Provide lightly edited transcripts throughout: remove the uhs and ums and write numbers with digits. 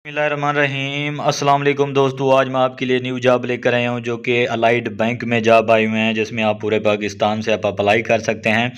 बिस्मिल्लाहिर्रहमानिर्रहीम अस्सलाम वालेकुम दोस्तों। आज मैं आपके लिए न्यू जॉब लेकर आया हूं जो कि अलाइड बैंक में जॉब आई हुए हैं, जिसमें आप पूरे पाकिस्तान से आप अप्लाई कर सकते हैं।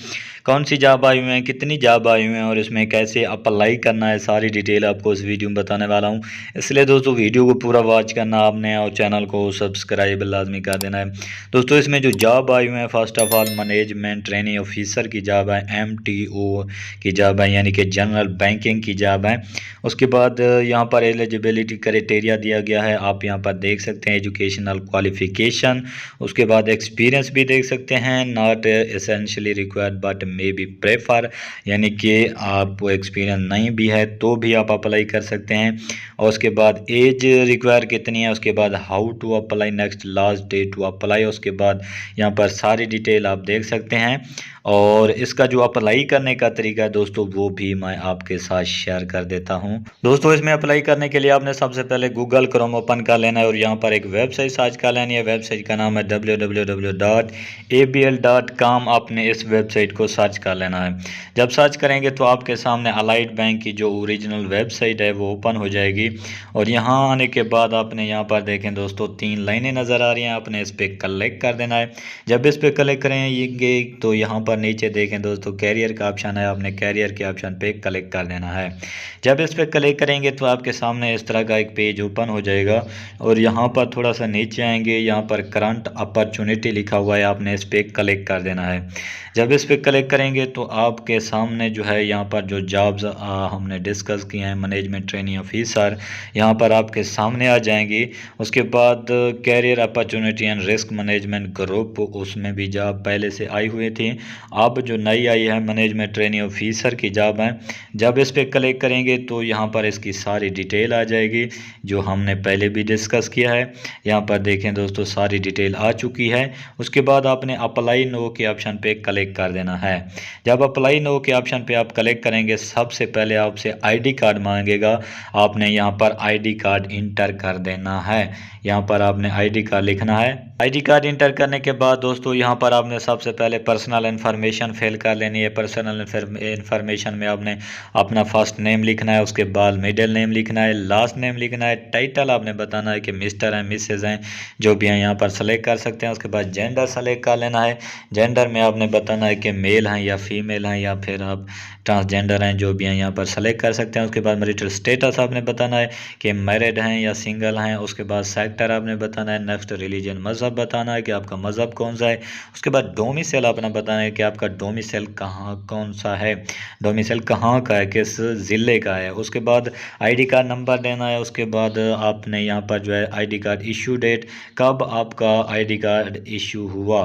कौन सी जॉब आई हुई हैं, कितनी जॉब आई हुई हैं और इसमें कैसे अप्लाई करना है, सारी डिटेल आपको इस वीडियो में बताने वाला हूं। इसलिए दोस्तों वीडियो को पूरा वॉच करना आपने और चैनल को सब्सक्राइब लाजमी कर देना है। दोस्तों इसमें जो जॉब आई हुई हैं, first of all management training officer की जॉब है, MTO की जॉब है, यानी कि जनरल बैंकिंग की जॉब है। उसके बाद यहाँ पर एलिजिबिलिटी क्राइटेरिया दिया गया है, आप यहाँ पर देख सकते हैं एजुकेशनल क्वालिफ़िकेशन। उसके बाद एक्सपीरियंस भी देख सकते हैं, not essentially required but may be prefer, यानी कि आपको एक्सपीरियंस नहीं भी है तो भी आप अप्लाई कर सकते हैं। और उसके बाद एज रिक्वायर कितनी है, उसके बाद how to apply, next last date to apply. उसके बाद यहाँ पर सारी डिटेल आप देख सकते हैं और इसका जो अप्लाई करने का तरीका है दोस्तों वो भी मैं आपके साथ शेयर कर देता हूं। दोस्तों इसमें अप्लाई करने के लिए आपने सबसे पहले गूगल क्रोम ओपन कर लेना है और यहाँ पर एक वेबसाइट सर्च कर लेनी है। वेबसाइट का नाम है www.abl.com। आपने इस वेबसाइट को सर्च कर लेना है। जब सर्च करेंगे तो आपके सामने अलाइड बैंक की जो ओरिजिनल वेबसाइट है वो ओपन हो जाएगी और यहाँ आने के बाद आपने यहाँ पर देखें दोस्तों 3 लाइनें नज़र आ रही हैं, आपने इस पर क्लिक कर देना है। जब इस पर क्लिक करेंगे तो यहाँ पर नीचे देखें दोस्तों कैरियर का ऑप्शन है, आपने कैरियर के ऑप्शन पे क्लिक कर देना है। जब इस पर क्लिक करेंगे तो आपके सामने इस तरह का एक पेज ओपन हो जाएगा और यहाँ पर थोड़ा सा नीचे आएंगे, यहाँ पर करंट अपॉर्चुनिटी लिखा हुआ है, आपने इस पर क्लिक कर देना है। जब इस पर क्लिक करेंगे तो आपके सामने जो है यहाँ पर जो जॉब्स हमने डिस्कस किए हैं, मैनेजमेंट ट्रेनिंग ऑफिसर, यहाँ पर आपके सामने आ जाएंगी। उसके बाद career opportunity and risk management group, उसमें भी जॉब पहले से आई हुई थी। अब जो नई आई है मैनेजमेंट ट्रेनिंग ऑफिसर की जॉब है। जब इस पर क्लिक करेंगे तो यहाँ पर इसकी सारी डिटेल आ जाएगी जो हमने पहले भी डिस्कस किया है। यहाँ पर देखें दोस्तों सारी डिटेल आ चुकी है। उसके बाद आपने अप्लाई नो के ऑप्शन पे क्लिक कर देना है। जब अप्लाई नो के ऑप्शन पे आप क्लिक करेंगे सबसे पहले आपसे ID कार्ड मांगेगा, आपने यहाँ पर ID कार्ड इंटर कर देना है। यहाँ पर आपने ID कार्ड लिखना है। ID कार्ड इंटर करने के बाद दोस्तों यहाँ पर आपने सबसे पहले पर्सनल इन्फॉर्मेशन फिल कर लेनी है। पर्सनल इन्फॉर्मेशन में आपने अपना फर्स्ट नेम लिखना है, उसके बाद मिडिल नेम लिखना है, लास्ट नेम लिखना है। टाइटल आपने बताना है कि मिस्टर हैं, मिसेज हैं, जो भी हैं यहाँ पर सेलेक्ट कर सकते हैं। उसके बाद जेंडर सेलेक्ट कर लेना है। जेंडर में आपने बताना है कि मेल हैं या फीमेल हैं या फिर आप ट्रांसजेंडर हैं, जो भी हैं यहाँ पर सेलेक्ट कर सकते हैं। उसके बाद मैरिटल स्टेटस आपने बताना है कि मैरिड हैं या सिंगल हैं। उसके बाद सेक्टर आपने बताना है। नेक्स्ट रिलीजन, मज़हब बताना है कि आपका मज़हब कौन सा है। उसके बाद डोमिसाइल अपना बताना है कि आपका डोमिसाइल कहाँ कौन सा है, डोमिसाइल कहाँ का है, किस ज़िले का है। उसके बाद ID कार्ड नंबर देना है। उसके बाद आपने यहाँ पर जो है ID कार्ड इशू डेट, कब आपका ID कार्ड इशू हुआ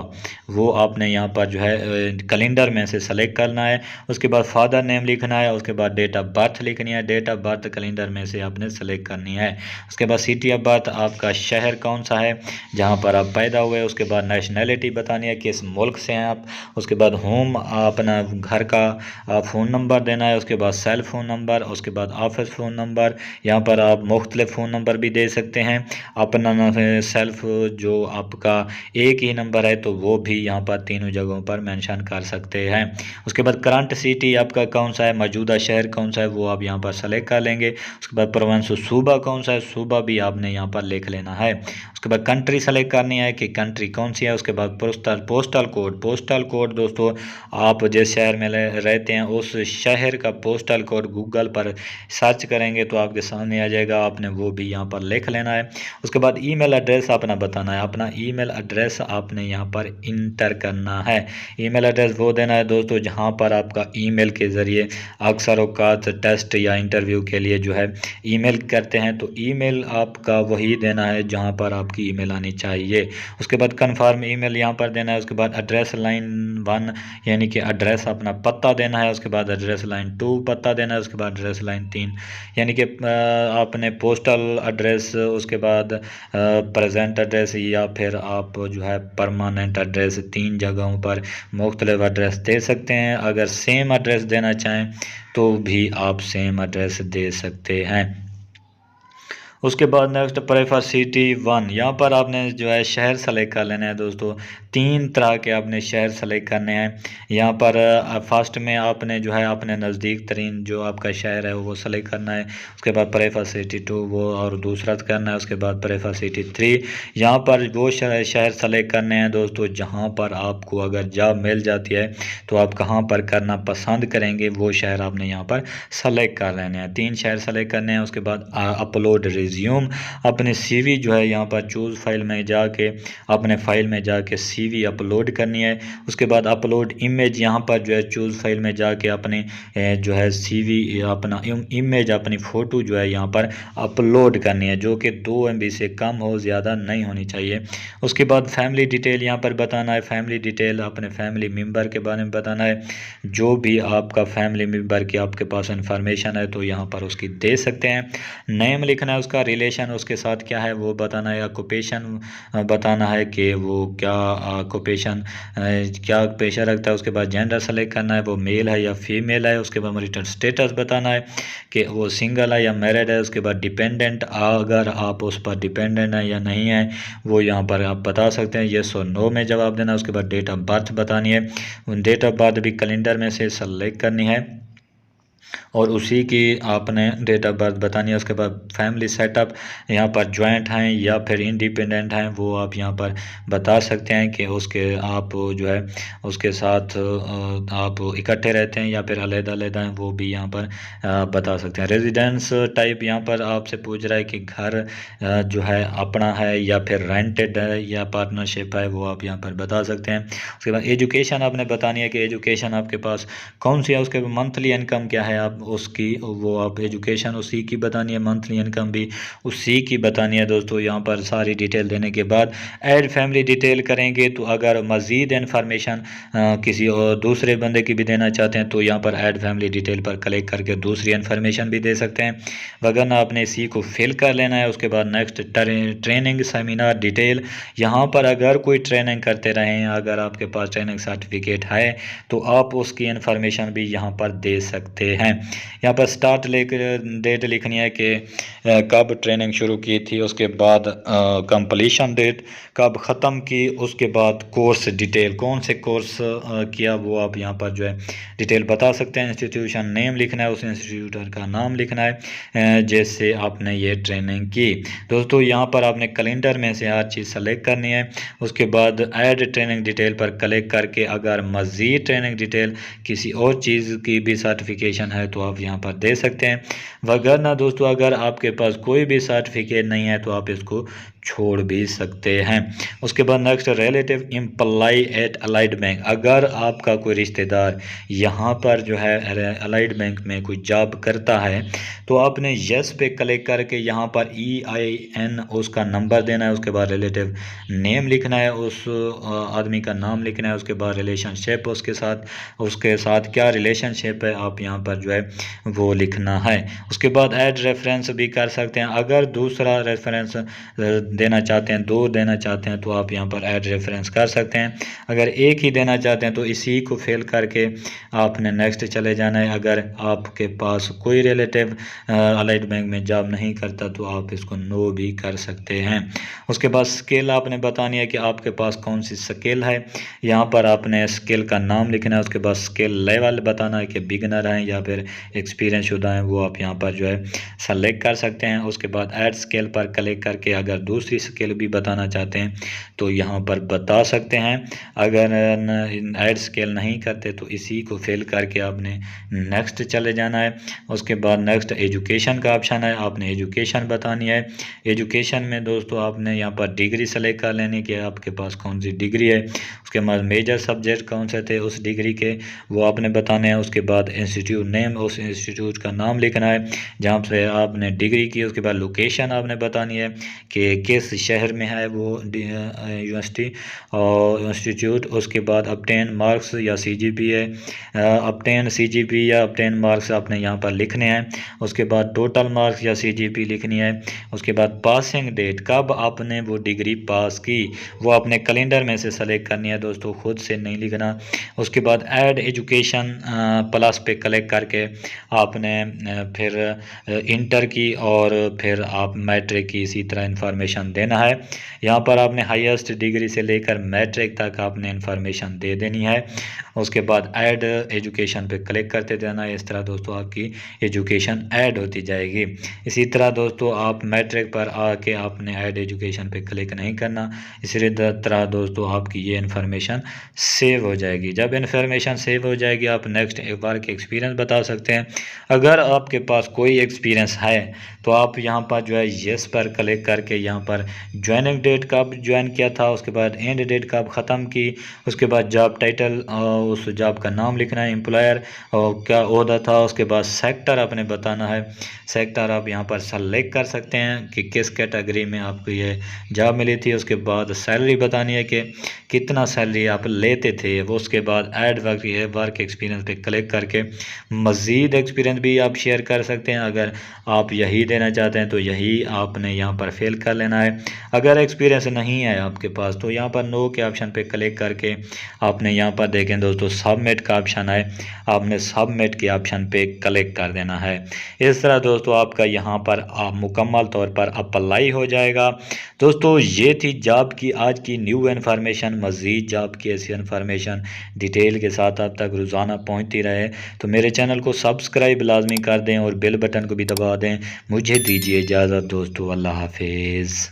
वो आपने यहाँ पर जो है कैलेंडर में से सेलेक्ट करना है। उसके बाद फादर नेम लिखना है। उसके बाद डेट ऑफ बर्थ लिखनी है, डेट ऑफ बर्थ कैलेंडर में से आपने सेलेक्ट करनी है। उसके बाद सिटी ऑफ बर्थ, आपका शहर कौन सा है जहाँ पर आप पैदा हुए। उसके बाद नेशनैलिटी बतानी है, किस मुल्क से हैं आप। उसके बाद होम, अपना घर का फ़ोन नंबर देना है। उसके बाद सेल फ़ोन नंबर, उसके बाद ऑफिस फ़ोन नंबर। यहाँ पर आप मुख्तलिफ फ़ोन नंबर भी दे सकते हैं। अपना सेल्फ जो आपका एक ही नंबर है तो वो भी यहाँ पर तीनों जगहों पर मेंशन कर सकते हैं। उसके बाद करंट सिटी आपका कौन सा है, मौजूदा शहर कौन सा है वो आप यहाँ पर सेलेक्ट कर लेंगे। उसके बाद प्रोविंस, सूबा कौन सा है, सूबा भी आपने यहाँ पर लिख लेना है। उसके बाद कंट्री सेलेक्ट करनी है कि कंट्री कौन सी है। उसके बाद पोस्टल कोड, पोस्टल कोड दोस्तों आप जिस शहर में रहते हैं उस शहर का पोस्टल कोड गूगल पर सर्च करेंगे तो आपके सामने आ जाएगा, आपने वो भी यहाँ पर लिख लेना है। उसके बाद ईमेल एड्रेस अपना बताना है, अपना ईमेल एड्रेस आपने यहाँ पर इंटर करना है। ईमेल एड्रेस वो देना है दोस्तों जहाँ पर आपका ईमेल के ज़रिए अक्सर औकात टेस्ट या इंटरव्यू के लिए जो है ईमेल करते हैं, तो ईमेल आपका वही देना है जहाँ पर आपकी ईमेल आनी चाहिए। उसके बाद कन्फर्म ईमेल यहाँ पर देना है। उसके बाद एड्रेस लाइन 1 यानी कि एड्रेस अपना पता देना है। उसके बाद एड्रेस लाइन 2 पता देना है। उसके बाद एड्रेस लाइन 3 यानी कि आपने पोस्टल एड्रेस, उसके बाद प्रेजेंट एड्रेस या फिर आप जो है परमानेंट एड्रेस, 3 जगहों पर मुख्तलिफ एड्रेस दे सकते हैं। अगर सेम एड्रेस देना चाहें तो भी आप सेम एड्रेस दे सकते हैं। उसके बाद नेक्स्ट प्रेफर सिटी 1, यहाँ पर आपने जो है शहर सेलेक्ट कर लेना है दोस्तों। 3 तरह के आपने शहर सेलेक्ट करने हैं। यहाँ पर फर्स्ट में आपने जो है अपने नज़दीक तरीन जो आपका शहर है वो सेलेक्ट करना है। उसके बाद प्रेफर सिटी 2 वो और दूसरा करना है। उसके बाद प्रेफर सिटी 3 यहाँ पर वो शहर सेलेक्ट करने हैं दोस्तों जहाँ पर आपको अगर जॉब मिल जाती है तो आप कहाँ पर करना पसंद करेंगे वो शहर आपने यहाँ पर सेलेक्ट कर लेने हैं। 3 शहर सेलेक्ट करने हैं। उसके बाद अपलोड रिज्यूम अपने सीवी जो है यहाँ पर चूज़ फाइल में जाके अपने फाइल में जाके सीवी अपलोड करनी है। उसके बाद अपलोड इमेज यहाँ पर जो है चूज़ फाइल में जाके अपने जो है सीवी अपना इमेज अपनी फ़ोटो जो है यहाँ पर अपलोड करनी है जो कि 2 MB से कम हो, ज़्यादा नहीं होनी चाहिए। उसके बाद फैमिली डिटेल यहाँ पर बताना है। फैमिली डिटेल अपने फैमिली मेम्बर के बारे में बताना है। जो भी आपका फैमिली मेम्बर की आपके पास इंफॉर्मेशन है तो यहाँ पर उसकी दे सकते हैं। नेम लिखना है, उसका रिलेशन उसके साथ क्या है वो बताना है। ऑक्यूपेशन बताना है कि वो क्या ऑक्यूपेशन क्या पेशा रखता है। उसके बाद जेंडर सेलेक्ट करना है, वो मेल है या फीमेल है। उसके बाद मैरिटल स्टेटस बताना है कि वो सिंगल है या मैरिड है। उसके बाद डिपेंडेंट अगर आप उस पर डिपेंडेंट है या नहीं है वो यहाँ पर आप बता सकते हैं, येस और नो में जवाब देना। उसके बाद डेट ऑफ बर्थ बतानी है, डेट ऑफ बर्थ भी कैलेंडर में से सेलेक्ट करनी है और उसी की आपने डेट ऑफ बर्थ बतानी है। उसके बाद फैमिली सेटअप यहाँ पर जॉइंट हैं या फिर इंडिपेंडेंट हैं वो आप यहाँ पर बता सकते हैं कि उसके आप जो है उसके साथ आप इकट्ठे रहते हैं या फिर अलग-अलग हैं वो भी यहाँ पर बता सकते हैं। रेजिडेंस टाइप यहाँ पर आपसे पूछ रहा है कि घर जो है अपना है या फिर रेंटेड है या पार्टनरशिप है वो आप यहाँ पर बता सकते हैं। उसके बाद एजुकेशन आपने बतानी है कि एजुकेशन आपके पास कौन सी है। उसके बाद मंथली इनकम क्या है आप उसकी वो आप एजुकेशन उसी की बतानी है, मंथली इनकम भी उसी की बतानी है। दोस्तों यहाँ पर सारी डिटेल देने के बाद ऐड फैमिली डिटेल करेंगे तो अगर मज़ीद इन्फॉर्मेशन किसी और दूसरे बंदे की भी देना चाहते हैं तो यहाँ पर ऐड फैमिली डिटेल पर क्लिक करके दूसरी इन्फॉर्मेशन भी दे सकते हैं, वगरना आपने इसी को फिल कर लेना है। उसके बाद नेक्स्ट ट्रेनिंग सेमिनार डिटेल, यहाँ पर अगर कोई ट्रेनिंग करते रहे हैं अगर आपके पास ट्रेनिंग सर्टिफिकेट है तो आप उसकी इन्फॉर्मेशन भी यहाँ पर दे सकते हैं। यहाँ पर स्टार्ट डेट लिखनी है कि कब ट्रेनिंग शुरू की थी। उसके बाद कंप्लीशन डेट कब ख़त्म की। उसके बाद कोर्स डिटेल कौन से कोर्स किया वो आप यहाँ पर जो है डिटेल बता सकते हैं। इंस्टीट्यूशन नेम लिखना है, उस इंस्टीट्यूट का नाम लिखना है जैसे आपने ये ट्रेनिंग की। दोस्तों यहाँ पर आपने कैलेंडर में से हर चीज़ सेलेक्ट करनी है। उसके बाद ऐड ट्रेनिंग डिटेल पर क्लिक करके अगर मज़ीद ट्रेनिंग डिटेल किसी और चीज़ की भी सर्टिफिकेशन है तो आप यहाँ पर दे सकते हैं, वगरना दोस्तों अगर आपके पास कोई भी सर्टिफिकेट नहीं है तो आप इसको छोड़ भी सकते हैं। उसके बाद next relative employ at allied bank, अगर आपका कोई रिश्तेदार यहाँ पर जो है अलाइड बैंक में कोई जॉब करता है तो आपने यस पे क्लिक करके यहाँ पर EIN उसका नंबर देना है। उसके बाद रिलेटिव नेम लिखना है, उस आदमी का नाम लिखना है। उसके बाद रिलेशनशिप उसके साथ क्या रिलेशनशिप है आप यहाँ पर जो है वो लिखना है। उसके बाद ऐड रेफरेंस भी कर सकते हैं, अगर दूसरा रेफरेंस देना चाहते हैं, 2 देना चाहते हैं तो आप यहाँ पर ऐड रेफरेंस कर सकते हैं। अगर एक ही देना चाहते हैं तो इसी को फिल करके आपने नेक्स्ट चले जाना है। अगर आपके पास कोई रिलेटिव अलाइड बैंक में जॉब नहीं करता तो आप इसको नो भी कर सकते हैं। उसके बाद स्किल आपने बतानी है कि आपके पास कौन सी स्किल है, यहाँ पर आपने स्किल का नाम लिखना है। उसके बाद स्किल लेवल बताना है कि बिगनर हैं या फिर एक्सपीरियंस शुदा हैं, वो आप यहाँ पर जो है सेलेक्ट कर सकते हैं। उसके बाद ऐड स्किल पर क्लिक करके अगर दूसरी स्किल भी बताना चाहते हैं तो यहाँ पर बता सकते हैं। अगर ऐड स्किल नहीं करते तो इसी को फिल करके आपने नेक्स्ट चले जाना है। उसके बाद नेक्स्ट एजुकेशन का ऑप्शन है, आपने एजुकेशन बतानी है। एजुकेशन में दोस्तों आपने यहाँ पर डिग्री सेलेक्ट कर लेनी कि आपके पास कौन सी डिग्री है। उसके बाद मेजर सब्जेक्ट कौन से थे उस डिग्री के वो आपने बताने हैं। उसके बाद इंस्टीट्यूट नेम, उस इंस्टीट्यूट का नाम लिखना है जहाँ से आपने डिग्री की। उसके बाद लोकेशन आपने बतानी है कि किस शहर में है वो यूनिवर्सिटी और इंस्टीट्यूट। उसके बाद अपटेन मार्क्स या CGPA, अपटेन CGP या अपटेन मार्क्स आपने यहाँ पर लिखने हैं। उसके बाद टोटल मार्क्स या CGP लिखनी है। उसके बाद पासिंग डेट कब आपने वो डिग्री पास की वो अपने कैलेंडर में से सेलेक्ट करनी है दोस्तों, खुद से नहीं लिखना। उसके बाद ऐड एजुकेशन प्लस पे क्लिक करके आपने फिर इंटर की और फिर आप मैट्रिक की इसी तरह इन्फॉर्मेशन इन्फॉर्मेशन देना है। यहाँ पर आपने हाईएस्ट डिग्री से लेकर मैट्रिक तक आपने इन्फॉर्मेशन दे देनी है। उसके बाद ऐड एजुकेशन पे क्लिक करते जाना है। इस तरह दोस्तों आपकी एजुकेशन ऐड होती जाएगी। इसी तरह दोस्तों आप मैट्रिक पर आके आपने ऐड एजुकेशन पे क्लिक नहीं करना। इसी तरह दोस्तों आपकी ये इन्फॉर्मेशन सेव हो जाएगी। जब इन्फॉर्मेशन सेव हो जाएगी आप नेक्स्ट एक बार के एक्सपीरियंस बता सकते हैं। अगर आपके पास कोई एक्सपीरियंस है तो आप यहाँ पर जो है येस पर क्लिक करके यहाँ पर ज्वाइनिंग डेट कब ज्वाइन किया था, उसके बाद एंड डेट कब ख़त्म की, उसके बाद जॉब टाइटल उस जॉब का नाम लिखना है, एम्प्लॉयर और क्या ओहदा था, उसके बाद सेक्टर आपने बताना है। सेक्टर आप यहाँ पर सेलेक्ट कर सकते हैं कि किस कैटेगरी में आपको ये जॉब मिली थी। उसके बाद सैलरी बतानी है कि कितना सैलरी आप लेते थे। वो उसके बाद ऐड वर्क एक्सपीरियंस पे क्लिक करके मज़ीद एक्सपीरियंस भी आप शेयर कर सकते हैं। अगर आप यही देना चाहते हैं तो यही आपने यहाँ पर फिल कर लेना है। अगर एक्सपीरियंस नहीं है आपके पास तो यहाँ पर नो के ऑप्शन पे क्लिक करके आपने यहाँ पर देखें दोस्तों सबमिट का ऑप्शन है, आपने सबमिट के ऑप्शन पे क्लिक कर देना है। इस तरह दोस्तों आपका यहाँ पर मुकम्मल तौर पर अप्लाई हो जाएगा। दोस्तों ये थी जॉब की आज की न्यू इन्फॉर्मेशन। मज़ीद जॉब की ऐसी इन्फॉर्मेशन डिटेल के साथ आप तक रोज़ाना पहुँचती रहे तो मेरे चैनल को सब्सक्राइब लाजमी कर दें और बेल बटन को भी दबा दें। मुझे दीजिए इजाज़त दोस्तों, अल्लाह हाफिज़।